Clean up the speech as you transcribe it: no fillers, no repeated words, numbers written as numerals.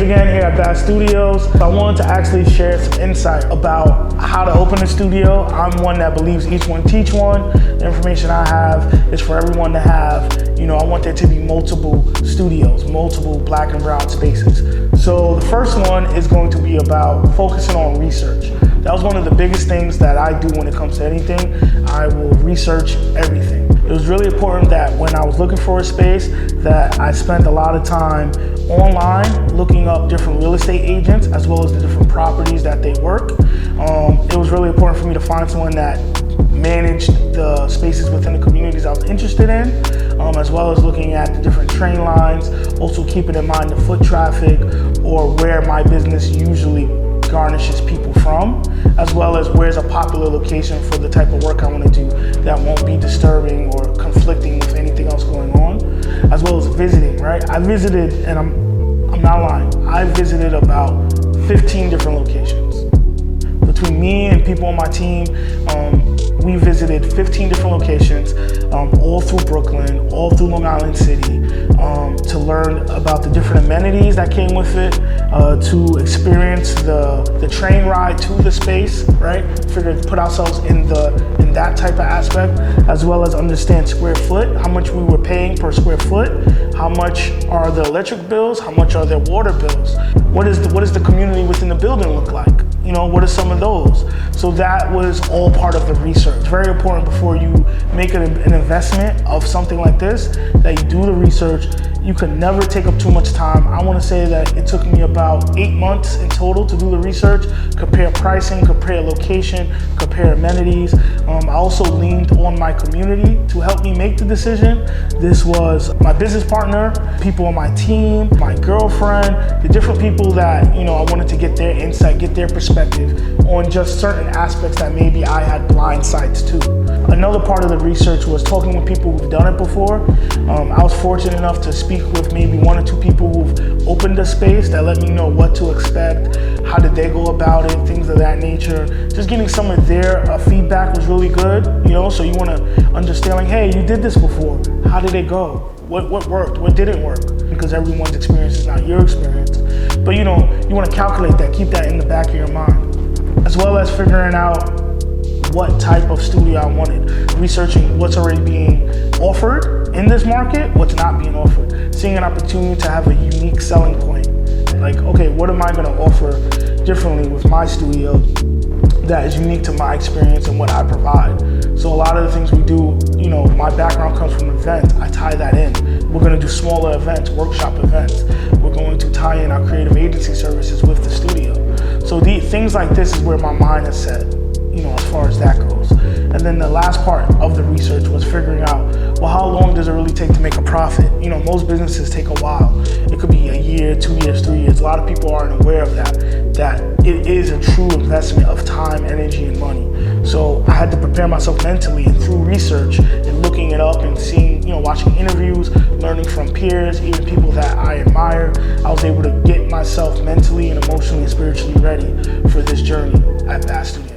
again here at Bass Studios. I wanted to actually share some insight about how to open a studio. I'm one that believes each one teach one. The information I have is for everyone to have. I want there to be multiple studios, multiple black and brown spaces. So the first one is going to be about focusing on research. That was one of the biggest things that I do when it comes to anything. I will research everything. It was really important that when I was looking for a space that I spent a lot of time online looking up different real estate agents as well as the different properties that they work. It was really important for me to find someone that managed the spaces within the communities I was interested in, as well as looking at the different train lines, also keeping in mind the foot traffic or where my business usually garnishes people from, as well as where's a popular location for the type of work I want to do that won't be disturbing or conflicting with anything else going on, as well as visiting, right? I visited, and I'm not lying, I visited about 15 different locations. Between me and people on my team, we visited 15 different locations, all through Brooklyn, all through Long Island City, to learn about the different amenities that came with it, to experience the train ride to the space, right? Figured put ourselves in that type of aspect, as well as understand square foot, how much we were paying per square foot, how much are the electric bills, how much are their water bills, what does the community within the building look like? What are some of those? So that was all part of the research. Very important before you make an investment of something like this, that you do the research. You can never take up too much time. I want to say that it took me about 8 months in total to do the research, compare pricing, compare location, compare amenities. I also leaned on my community to help me make the decision. This was my business partner, people on my team, my girlfriend, the different people that I wanted to get their insight, get their perspective on just certain aspects that maybe I had blind sights to. Another part of the research was talking with people who've done it before. I was fortunate enough to speak with maybe 1 or 2 people who've opened a space that let me know what to expect, how did they go about it, things of that nature. Just getting some of their feedback was really good, so you want to understand, like, hey, you did this before, how did it go? What worked, what didn't work? Because everyone's experience is not your experience. But you want to calculate that, keep that in the back of your mind, as well as figuring out what type of studio I wanted, researching what's already being offered in this market, what's not being offered, seeing an opportunity to have a unique selling point. Like, okay, what am I going to offer differently with my studio that is unique to my experience and what I provide? So a lot of the things we do, my background comes from events, I tie that in. We're going to do smaller events, workshop events. We're going to tie in our creative agency services with the studio. So things like this is where my mind is set, as far as that goes. And then the last part of the research was figuring out, well, how long does it really take to make a profit? Most businesses take a while. It could be a year, 2 years, 3 years. A lot of people aren't aware of that it is a true investment of time, energy, and money. So I had to prepare myself mentally, and through research and looking it up and seeing, watching interviews, learning from peers, even people that I admire, I was able to get myself mentally and emotionally and spiritually ready for this journey at Bass Studios.